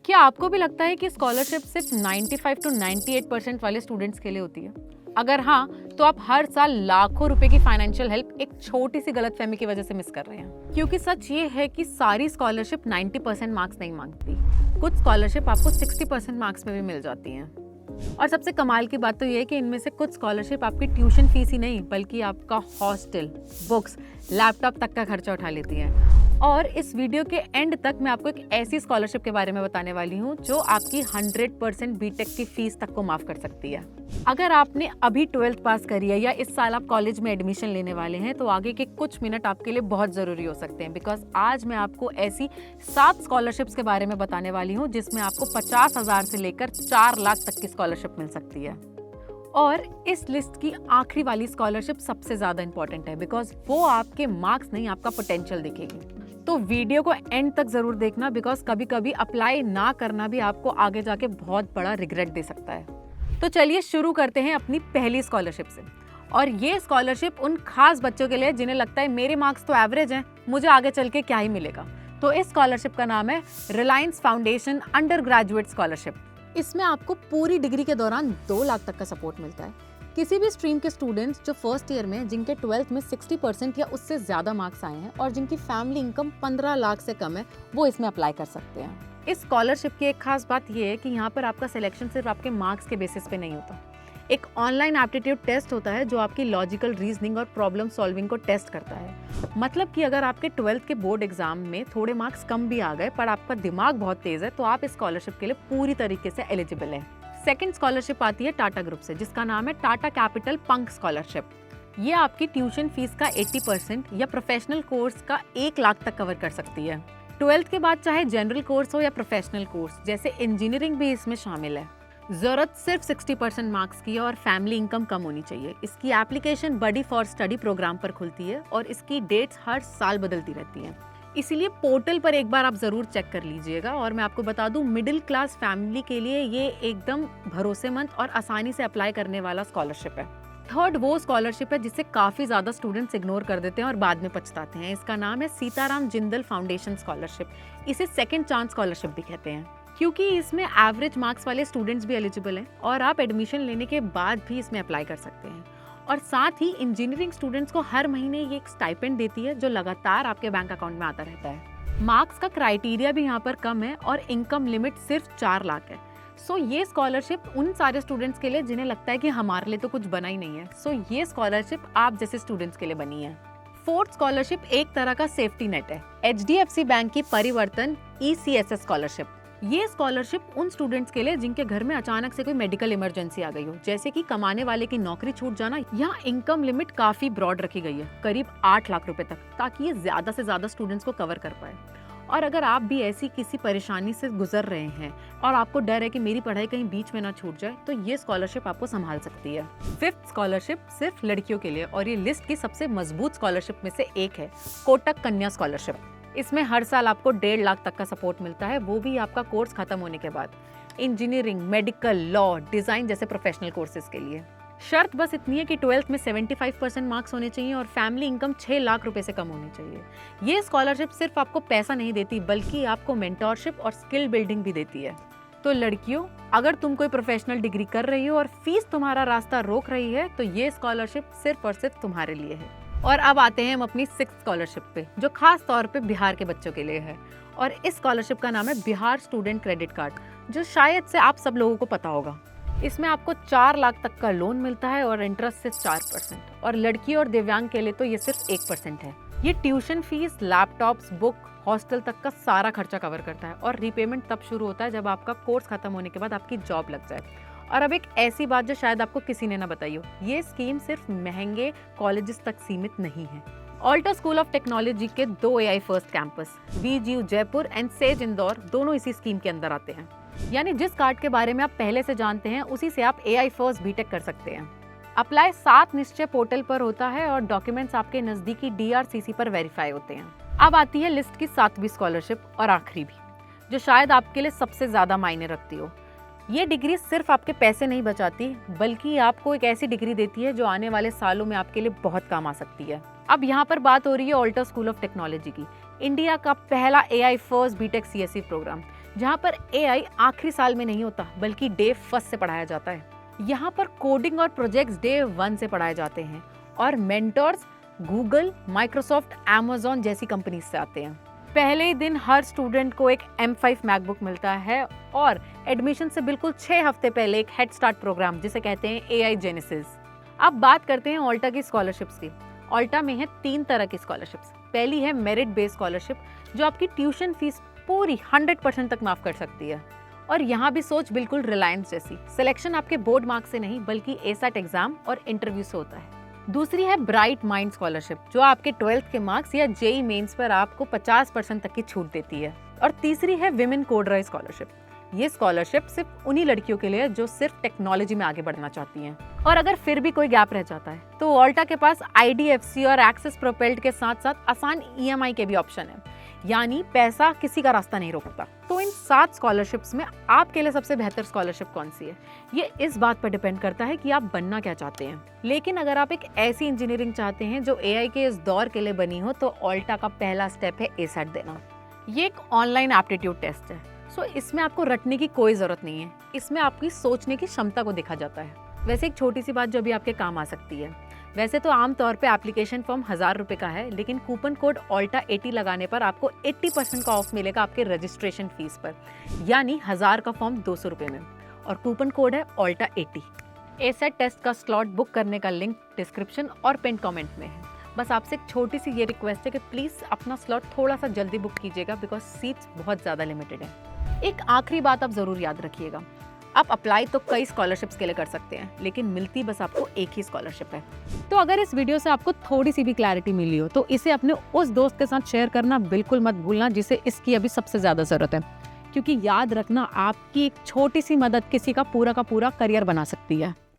क्या आपको भी लगता है कि स्कॉलरशिप सिर्फ 95 to 98% वाले स्टूडेंट्स के लिए होती है? अगर हाँ, तो आप हर साल लाखों रुपए की फाइनेंशियल हेल्प एक छोटी सी गलतफहमी की वजह से मिस कर रहे हैं। क्योंकि सच ये है कि सारी स्कॉलरशिप 90% मार्क्स नहीं मांगती। कुछ स्कॉलरशिप आपको 60% मार्क्स में भी मिल जाती हैं। और सबसे कमाल की बात तो ये है कि इनमें से कुछ स्कॉलरशिप आपकी ट्यूशन फीस ही नहीं बल्कि आपका हॉस्टल, बुक्स, लैपटॉप तक का खर्चा उठा लेती है। और इस वीडियो के एंड तक मैं आपको एक ऐसी स्कॉलरशिप के बारे में बताने वाली हूँ जो आपकी 100% बीटेक की फीस तक को माफ कर सकती है। अगर आपने अभी 12th पास करी है या इस साल आप कॉलेज में एडमिशन लेने वाले हैं तो आगे के कुछ मिनट आपके लिए बहुत जरूरी हो सकते हैं, बिकॉज आज मैं आपको ऐसी 7 स्कॉलरशिप्स के बारे में बताने वाली हूँ जिसमें आपको 50,000 से लेकर 4 लाख तक की स्कॉलरशिप मिल सकती है। और इस लिस्ट की आखिरी वाली स्कॉलरशिप सबसे ज्यादा इंपॉर्टेंट है, बिकॉज वो आपके मार्क्स नहीं आपका पोटेंशियल देखेगी। तो वीडियो को एंड तक जरूर देखना, बिकॉज कभी कभी अप्लाई ना करना भी आपको आगे जाके बहुत बड़ा रिग्रेट दे सकता है। तो चलिए शुरू करते हैं अपनी पहली स्कॉलरशिप से। और ये स्कॉलरशिप उन खास बच्चों के लिए जिन्हें लगता है मेरे मार्क्स तो एवरेज हैं, मुझे आगे चल के क्या ही मिलेगा। तो इस स्कॉलरशिप का नाम है Reliance foundation under graduate scholarship. इसमें आपको पूरी डिग्री के दौरान 2 लाख तक का सपोर्ट मिलता है। किसी भी स्ट्रीम के स्टूडेंट्स जो फर्स्ट ईयर में जिनके 12th में 60% या उससे ज्यादा मार्क्स आए हैं और जिनकी फैमिली इनकम 15 लाख से कम है, वो इसमें अप्लाई कर सकते हैं। इस स्कॉलरशिप की एक खास बात यह है कि यहाँ पर आपका सिलेक्शन सिर्फ आपके मार्क्स के बेसिस पे नहीं होता। एक ऑनलाइन एप्टीट्यूड टेस्ट होता है जो आपकी लॉजिकल रीजनिंग और प्रॉब्लम सॉल्विंग को टेस्ट करता है। मतलब कि अगर आपके 12th के बोर्ड एग्जाम में थोड़े मार्क्स कम भी आ गए पर आपका दिमाग बहुत तेज है तो आप इस स्कॉलरशिप के लिए पूरी तरीके से एलिजिबल हैं। सेकेंड स्कॉलरशिप आती है टाटा ग्रुप से, जिसका नाम है टाटा कैपिटल पंक स्कॉलरशिप। ये आपकी ट्यूशन फीस का 80% या प्रोफेशनल कोर्स का 1 लाख तक कवर कर सकती है। 12th के बाद चाहे जनरल कोर्स हो या प्रोफेशनल कोर्स जैसे इंजीनियरिंग भी इसमें शामिल है। जरूरत सिर्फ 60% मार्क्स की है और फैमिली इनकम कम होनी चाहिए। इसकी application buddy for study program पर खुलती है और इसकी डेट्स हर साल बदलती रहती हैं। इसीलिए पोर्टल पर एक बार आप जरूर चेक कर लीजिएगा। और मैं आपको बता दूं, मिडिल क्लास फैमिली के लिए ये एकदम भरोसेमंद और आसानी से अप्लाई करने वाला स्कॉलरशिप है। थर्ड वो स्कॉलरशिप है जिसे काफी ज्यादा स्टूडेंट्स इग्नोर कर देते हैं और बाद में पछताते हैं। इसका नाम है सीताराम जिंदल फाउंडेशन स्कॉलरशिप। इसे सेकंड चांस स्कॉलरशिप भी कहते हैं क्योंकि इसमें एवरेज मार्क्स वाले स्टूडेंट्स भी एलिजिबल हैं और आप एडमिशन लेने के बाद भी इसमें अप्लाई कर सकते हैं। और साथ ही इंजीनियरिंग स्टूडेंट्स को हर महीने ये एक स्टाइपेंड देती है जो लगातार आपके बैंक अकाउंट में आता रहता है। मार्क्स का क्राइटेरिया भी यहाँ पर कम है और इनकम लिमिट सिर्फ 4 लाख है। सो ये स्कॉलरशिप उन सारे स्टूडेंट्स के लिए जिन्हें लगता है कि हमारे लिए तो कुछ बना ही नहीं है। सो ये स्कॉलरशिप आप जैसे स्टूडेंट्स के लिए बनी है। फोर्थ स्कॉलरशिप एक तरह का सेफ्टी नेट है, HDFC बैंक की परिवर्तन ECSS स्कॉलरशिप। ये स्कॉलरशिप उन स्टूडेंट्स के लिए जिनके घर में अचानक से कोई मेडिकल इमरजेंसी आ गई हो, जैसे कि कमाने वाले की नौकरी छूट जाना। यहाँ इनकम लिमिट काफी ब्रॉड रखी गई है, करीब 8 लाख रुपए तक, ताकि ये ज्यादा से ज्यादा स्टूडेंट्स को कवर कर पाए। और अगर आप भी ऐसी किसी परेशानी से गुजर रहे हैं और आपको डर है कि मेरी पढ़ाई कहीं बीच में ना छूट जाए, तो ये स्कॉलरशिप आपको संभाल सकती है। फिफ्थ स्कॉलरशिप सिर्फ लड़कियों के लिए और ये लिस्ट की सबसे मजबूत स्कॉलरशिप में से एक है, कोटक कन्या स्कॉलरशिप। इसमें हर साल आपको 1.5 लाख तक का सपोर्ट मिलता है, वो भी आपका कोर्स खत्म होने के बाद। इंजीनियरिंग, मेडिकल, लॉ, डिजाइन जैसे प्रोफेशनल कोर्सेज के लिए। शर्त बस इतनी है कि 12th में 75% मार्क्स होने चाहिए और फैमिली इनकम 6 लाख रुपए से कम होनी चाहिए। ये स्कॉलरशिप सिर्फ आपको पैसा नहीं देती बल्कि आपको मेंटोरशिप और स्किल बिल्डिंग भी देती है। तो लड़कियों, अगर तुम कोई प्रोफेशनल डिग्री कर रही हो और फीस तुम्हारा रास्ता रोक रही है तो ये स्कॉलरशिप सिर्फ और सिर्फ तुम्हारे लिए है। और अब आते हैं हम अपनी 6th स्कॉलरशिप पे, जो खास तौर पे बिहार के बच्चों के लिए है। और इस स्कॉलरशिप का नाम है बिहार स्टूडेंट क्रेडिट कार्ड, जो शायद से आप सब लोगों को पता होगा। इसमें आपको 4 लाख तक का लोन मिलता है और इंटरेस्ट सिर्फ 4%। और लड़की और दिव्यांग के लिए तो ये सिर्फ 1% है। ये tuition fees, laptops, book, hostel तक का सारा खर्चा कवर करता है और रीपेमेंट तब शुरू होता है जब आपका कोर्स खत्म होने के बाद आपकी जॉब लग जाए। और अब एक ऐसी बात जो शायद आपको किसी ने ना बताई हो, ये स्कीम सिर्फ महंगे कॉलेजेस तक सीमित नहीं है। ऑल्टो स्कूल ऑफ टेक्नोलॉजी के 2 AI first campus, VGU Jaipur and says Indore, दोनों इसी स्कीम के अंदर आते हैं। यानी जिस कार्ड के बारे में आप पहले से जानते हैं उसी से आप AI फर्स्ट बीटेक कर सकते हैं। अप्लाई 7 निश्चय पोर्टल पर होता है और डॉक्यूमेंट्स आपके नजदीकी DRCC पर वेरीफाई होते हैं। अब आती है लिस्ट की 7वीं स्कॉलरशिप और आखिरी भी, जो शायद आपके लिए सबसे ज्यादा मायने रखती हो। ये डिग्री सिर्फ आपके पैसे नहीं बचाती बल्कि आपको एक ऐसी डिग्री देती है जो आने वाले सालों में आपके लिए बहुत काम आ सकती है। अब यहाँ पर बात हो रही है ऑल्टो स्कूल ऑफ टेक्नोलॉजी की, इंडिया का पहला AI first BTech CSE program. जहाँ पर AI आखिरी साल में नहीं होता बल्कि डे फर्स्ट से पढ़ाया जाता है। यहाँ पर कोडिंग और प्रोजेक्ट्स डे 1 से पढ़ाए जाते हैं और मेंटर्स गूगल, माइक्रोसॉफ्ट, Amazon जैसी कंपनीज से आते हैं। पहले ही दिन हर स्टूडेंट को एक M5 मैकबुक मिलता है और एडमिशन से बिल्कुल 6 हफ्ते पहले एक हेड स्टार्ट प्रोग्राम जिसे कहते हैं AI जेनेसिस। अब बात करते हैं ऑल्टा की स्कॉलरशिप्स की। ऑल्टा में है 3 तरह की स्कॉलरशिप्स। पहली है मेरिट बेस्ड स्कॉलरशिप जो आपकी ट्यूशन फीस पूरी 100% तक माफ कर सकती है। और यहाँ भी सोच बिल्कुल रिलायंस जैसी। सिलेक्शन आपके बोर्ड मार्क से नहीं बल्कि एसैट एग्जाम और इंटरव्यू से होता है। दूसरी है ब्राइट माइंड स्कॉलरशिप जो आपके 12th के मार्क्स या जेई मेंस पर आपको 50% तक की छूट देती है। और तीसरी है विमेन कोडराई स्कॉलरशिप। ये स्कॉलरशिप सिर्फ उन्हीं लड़कियों के लिए है जो सिर्फ टेक्नोलॉजी में आगे बढ़ना चाहती हैं। और अगर फिर भी कोई गैप रह जाता है तो ऑल्टा के पास IDFC और एक्सिस प्रोपेल्ड के साथ साथ आसान EMI के भी ऑप्शन है, यानी पैसा किसी का रास्ता नहीं रोकता। तो इन 7 स्कॉलरशिप्स में आपके लिए सबसे बेहतर स्कॉलरशिप कौन सी है, ये इस बात पर डिपेंड करता है कि आप बनना क्या चाहते हैं। लेकिन अगर आप एक ऐसी इंजीनियरिंग चाहते हैं जो AI के इस दौर के लिए बनी हो तो ऑल्टा का पहला स्टेप है एसैट देना। ये एक ऑनलाइन एप्टीट्यूड टेस्ट है, सो इसमें आपको रटने की कोई जरूरत नहीं है। इसमें आपकी सोचने की क्षमता को देखा जाता है। वैसे एक छोटी सी बात जो भी आपके काम आ सकती है, वैसे तो आमतौर पे एप्लीकेशन फॉर्म 1000 रुपए का है, लेकिन कूपन कोड ऑल्टा 80 लगाने पर आपको 80% का ऑफ मिलेगा आपके रजिस्ट्रेशन फीस पर, यानी 1000 का फॉर्म 200 रुपए में। और कूपन कोड है ऑल्टा 80। एसैट टेस्ट का स्लॉट बुक करने का लिंक डिस्क्रिप्शन और पिन कमेंट में है। बस आपसे एक छोटी सी ये रिक्वेस्ट है कि प्लीज अपना स्लॉट थोड़ा सा जल्दी बुक कीजिएगा बिकॉज सीट्स बहुत ज्यादा लिमिटेड है। एक आखिरी बात आप जरूर याद रखिएगा, आप अप्लाई तो कई स्कॉलरशिप्स के लिए कर सकते हैं, लेकिन मिलती बस आपको एक ही स्कॉलरशिप है। तो अगर इस वीडियो से आपको थोड़ी सी भी क्लैरिटी मिली हो तो इसे अपने उस दोस्त के साथ शेयर करना बिल्कुल मत भूलना जिसे इसकी अभी सबसे ज्यादा जरूरत है, क्योंकि याद रखना आपकी एक छोटी सी मदद किसी का पूरा करियर बना सकती है।